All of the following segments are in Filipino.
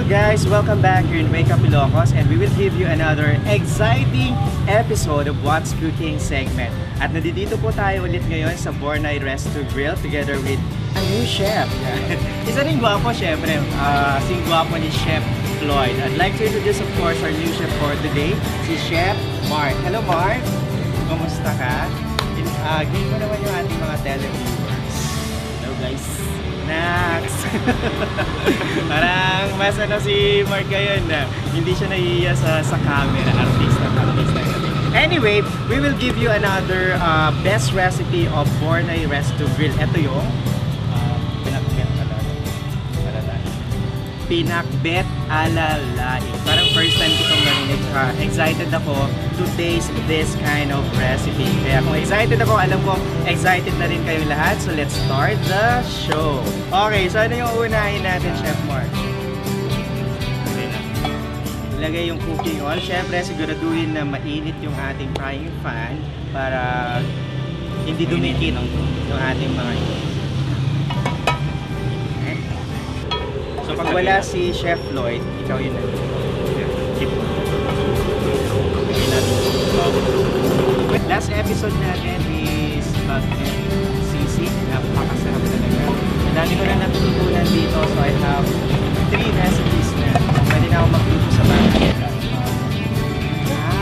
guys, welcome back here in Wake Up Ilocos, and we will give you another exciting episode of What's Cooking segment. At nandito po tayo ulit ngayon sa Bornay Resto Grill together with a new chef. Isa rin gwapo syempre, sing gwapo ni Chef Floyd. I'd like to introduce of course our new chef for today, si Chef Mark. Hello Mark, kumusta ka? Give mo naman yung ating mga televiewers. Hello guys. Next! Parang mas ano si Mark ngayon na hindi siya nahihiya sa camera. Artista. Anyway, we will give you another best recipe of Bornay Resto Grill. Ito yung pinakbet alalay. Pinakbet alalay. Parang first time ko itong marinig. Excited ako to taste this kind of recipe. Kaya kung excited ako, alam ko excited na rin kayong lahat. So let's start the show. Okay, so ano yung unahin natin, Chef Mark? Ilagay yung cooking oil. Siyempre, siguraduhin na mainit yung ating frying pan para hindi dumikit yung ating mga ito. So pag wala si Chef Lloyd, ikaw yun na. Last episode natin is about sisig. Napakasarap talaga. Ang dami ko na natutunan dito, so I have 3 recipes na pwede na ako magluto sa bahay.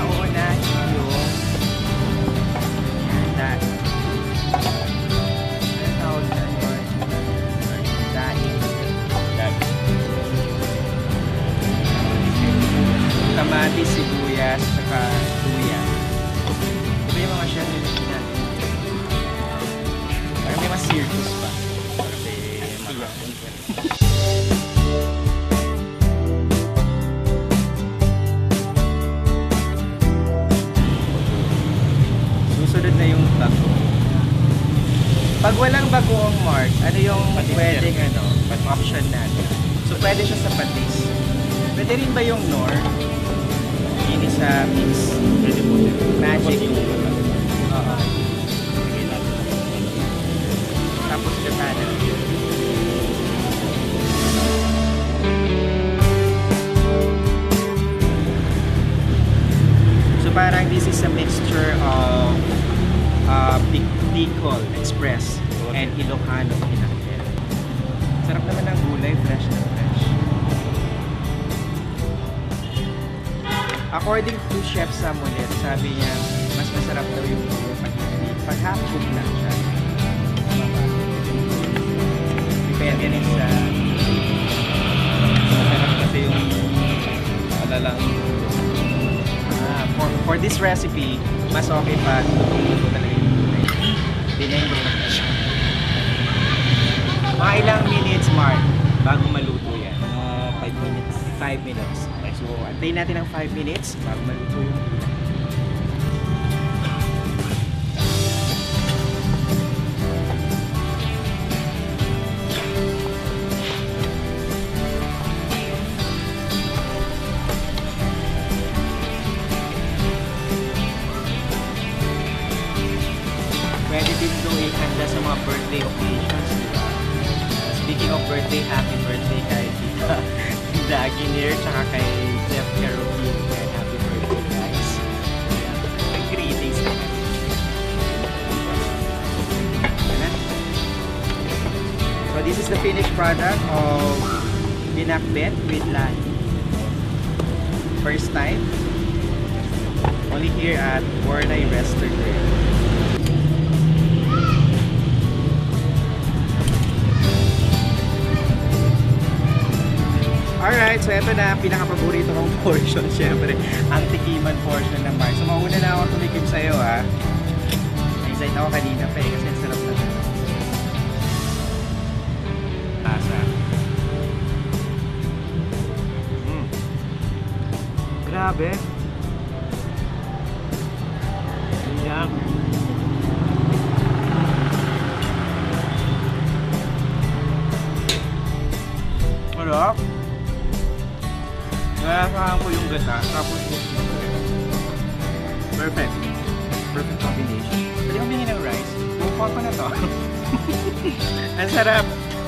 Oo na, yung that. Ano tawag na yun? Daing. Kamatis, sibuyas, saka luya. Ito yung mga chef nila natin. Parang may mas circus pa. Kasi mag-rapon. Susunod na yung bago. Pag walang bagoong Mark, ano yung pwedeng option natin? So pwede siya sa patis. Pwede rin ba yung nor? Ini sa mix. Pwede po. Magic. Oo. Tapos kasana. So parang this is a mixture of Bicol Express and Ilocano pinakbet. Sarap naman ng gulay, fresh na fresh. According to Chef Samuel, sabi niya, mas masarap daw yung pag half-cook lang siya. Depende rin sa masarap kasi yung alalang. For this recipe, mas okay pa luto talaga yung gulay. Dinengro na siya. Mga ilang minutes, Mark, bago maluto yan? 5 minutes. 5 minutes. So, antayin natin ng 5 minutes bago maluto yung gulay. Pwede din ito ihanda sa mga birthday occasions. Speaking of birthday, happy birthday kay Tita Daginir, tsaka kay Chef Caroline. Happy birthday guys. Greetings naman. So this is the finished product of pinakbet with lime. First time. Only here at Bornay Resto Grill. Alright, so ito na pinaka-paborito kong portion, syempre, ang tikiman portion ng Mark. So mauna na ako tumikim sa'yo ha. Na-excite ako kanina pa kasi ang sarap na ito. Asa. Grabe. Yan. Sarap. Nasasahan ko yung gata, tapos perfect. Perfect combination. Pwede kong bingin ng rice. Bukong ko na to. Ang sarap.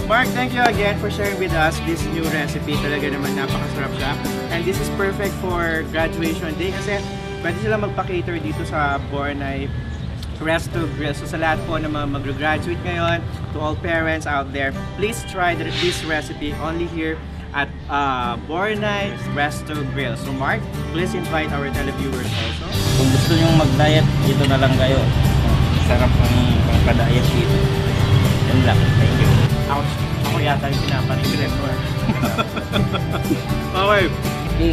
Mark, thank you again for sharing with us this new recipe. Talaga naman napakasarap siya. And this is perfect for graduation day kasi pwede sila magpa-cater dito sa Bornay Resto Grill. So sa lahat po na mga mag-graduate ngayon, to all parents out there, please try this recipe only here at Bornay Resto Grill. So Mark, please invite our televiewers also. Kung gusto nyo mag-diet, dito na lang kayo. Sarap ang pagka-diet dito. Yan lang. Thank you. Ako yata yung pinapanig director. Okay.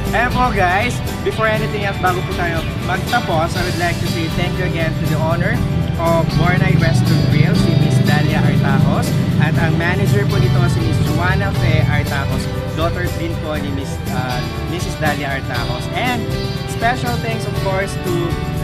And po guys, before anything else, bago po tayo magtapos, I would like to say thank you again to the owner of Bornay Resto Grill, si Miss Dalia Artajos. At ang manager po nito si Miss Joanna Fe Artajos, daughter din po ni Mrs. Dalia Artajos. And special thanks of course to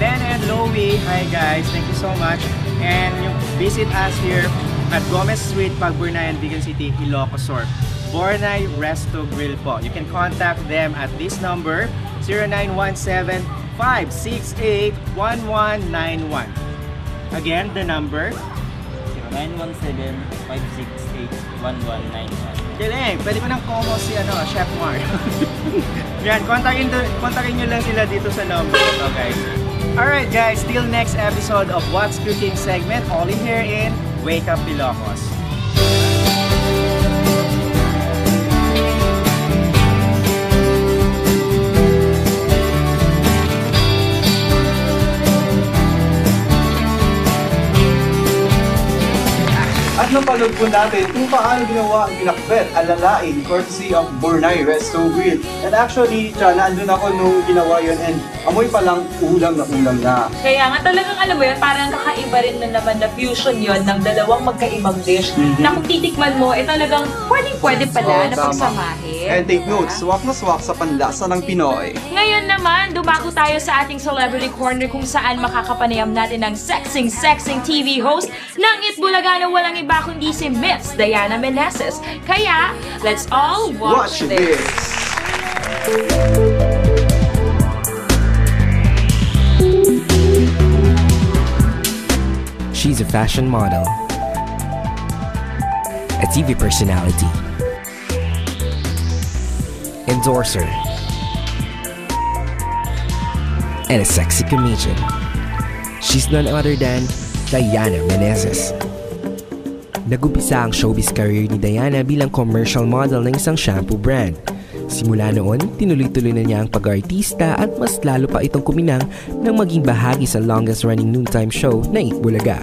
Len and Loie. Hi guys, thank you so much. And visit us here at Gomez Street, Pagburnayan, Bigan City, Ilocos Sur. Bornay Resto Grill po. You can contact them at this number, 0917-568-1191. Again, the number? 0917-568-1191. Galing! Pwede ko nang como si Chef Mark. Yan, kontakin nyo lang sila dito sa number. So guys. Alright guys, till next episode of What's Cooking segment, only here in Wake Up Ilocos. At napanood po natin kung paano ginawa ang pinakbet, alalain, courtesy of Bornay Resto Grill. And actually, Chana, andun ako nung ginawa yun and amoy palang ulam na. Kaya nga talagang alam mo yun, parang kakaiba rin na naman na fusion yun ng dalawang magkaibang dish na kung titikman mo, talagang pwede pala na pagsamahin. And take notes, swak na swak sa panlasa ng Pinoy. Ngayon naman, dumako tayo sa ating Celebrity Corner kung saan makakapanayam natin ng sexing TV host ng Itbulaga na walang iba kundi si Miss Diana Meneses. Kaya, let's all watch this! She's a fashion model, a TV personality, endorser, and a sexy comedian. She's none other than Diana Meneses. Nag-umpisa ang showbiz career ni Diana bilang commercial model ng isang shampoo brand. Simula noon, tinuloy-tuloy na niya ang pag-artista at mas lalo pa itong kuminang nang maging bahagi sa longest-running noontime show na Itbulaga.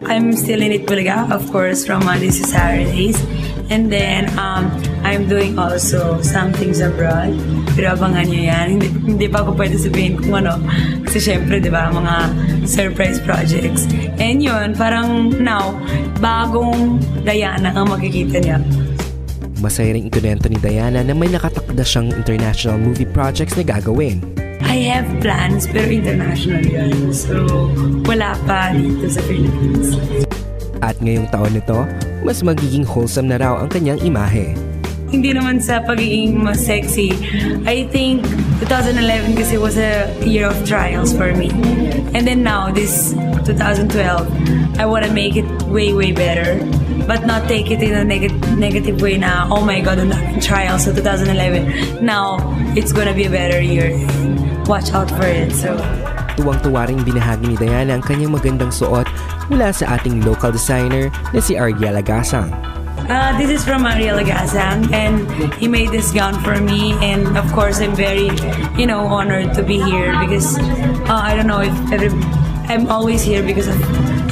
I'm still in Itbulaga, of course, from Mondays to Saturdays. And then, I'm doing also some things abroad. Pero abangan nyo yan. Hindi pa ako pwede sabihin kung ano. Kasi syempre, di ba, mga surprise projects. And yun, parang now, bagong Diana ang makikita niya. Masaya rin ikunento ni Diana na may nakatakda siyang international movie projects na gagawin. I have plans, pero international yun. So, wala pa dito sa Philippines. At ngayong taon nito, mas magiging wholesome na raw ang kanyang imahe. Hindi naman sa pagiging mas sexy. I think 2011 kasi was a year of trials for me. And then now, this 2012, I want to make it way better. But not take it in a negative way na, oh my God, I'm not in trials so 2011. Now, it's gonna be a better year. Watch out for it. So. Tuwang-tuwa ring binahagi ni Diana ang kanyang magandang suot mula sa ating local designer na si Ariel Agasang. This is from Ariel Agasang and he made this gown for me, and of course I'm very, honored to be here because I don't know if I'm always here because of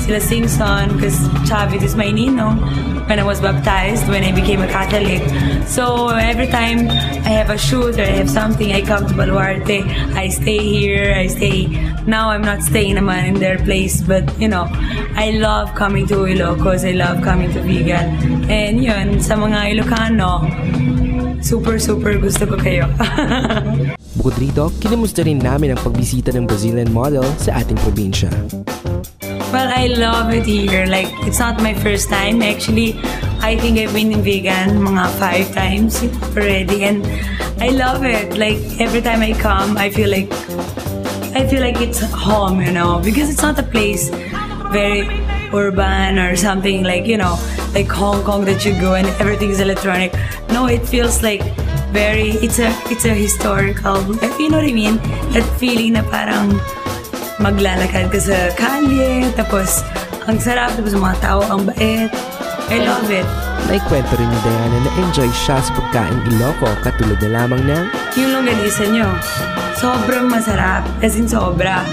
sila Singson, because Chavez is my ninong when I was baptized, when I became a Catholic. So every time I have a shoot or I have something, I come to Baluarte, I stay here, now I'm not staying naman in their place, but I love coming to Ilocos, I love coming to Vegan. And yun, sa mga Ilocano, super gusto ko kayo. Bukod rito, kinamusta rin namin ang pagbisita ng Brazilian model sa ating probinsya. Well, I love it here. Like, it's not my first time. Actually, I think I've been in Vegan mga 5 times already, and I love it. Like, every time I come, I feel like it's home, because it's not a place very urban or something like, like Hong Kong that you go and everything is electronic. No, it feels like it's a historical, you know what I mean? That feeling na parang maglalakad ka sa kalye, tapos ang sarap, tapos mga tao ang bait. I love it. Naikwento rin ni Diana na enjoy siya sa pagkain Iloco katulad na lamang ng Yung longganisa nyo, sobrang masarap. As in sobra.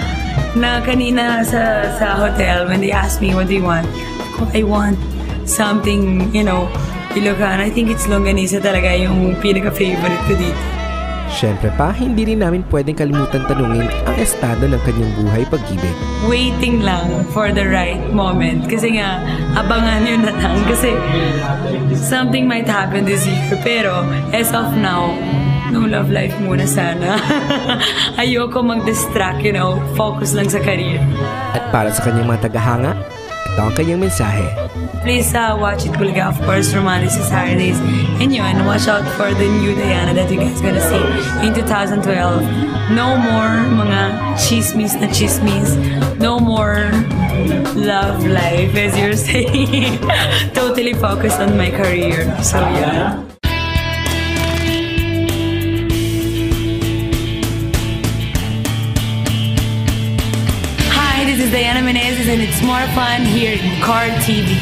Na kanina sa hotel, when they asked me, what do you want? I want something, you know, Ilocano. I think it's longganisa talaga yung pinaka-favorite ko dito. Siyempre pa, hindi rin namin pwedeng kalimutan tanungin ang estado ng kanyang buhay pag-ibig. Waiting lang for the right moment. Kasi nga, abangan nyo na lang. Kasi something might happen this year. Pero as of now, no love life muna sana. Ayoko mag-distract, you know, focus lang sa career. At para sa kanyang mga tagahanga, ito ang kanyang mensahe. Please watch It Bulaga, of course, Romantic Saturdays. And yun, watch out for the new Diana that you guys gonna see in 2012. No more mga chismis na chismis. No more love life, as you're saying. Totally focused on my career. So yeah. Hi, this is Diana Menezes and it's more fun here in Car TV.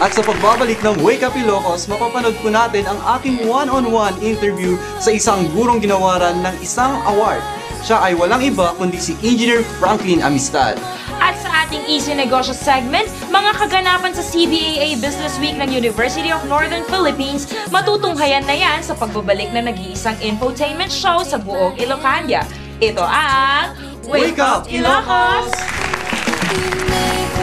At sa pagbabalik ng Wake Up Ilocos, mapapanood po natin ang aking one-on-one interview sa isang gurong ginawaran ng isang award. Siya ay walang iba kundi si Engineer Franklin Amistad. At sa ating Easy Negosyo segment, mga kaganapan sa CBAA Business Week ng University of Northern Philippines, matutunghayan na yan sa pagbabalik na nag-iisang infotainment show sa buong Ilocania. Ito ang Wake Up, Ilocos! You make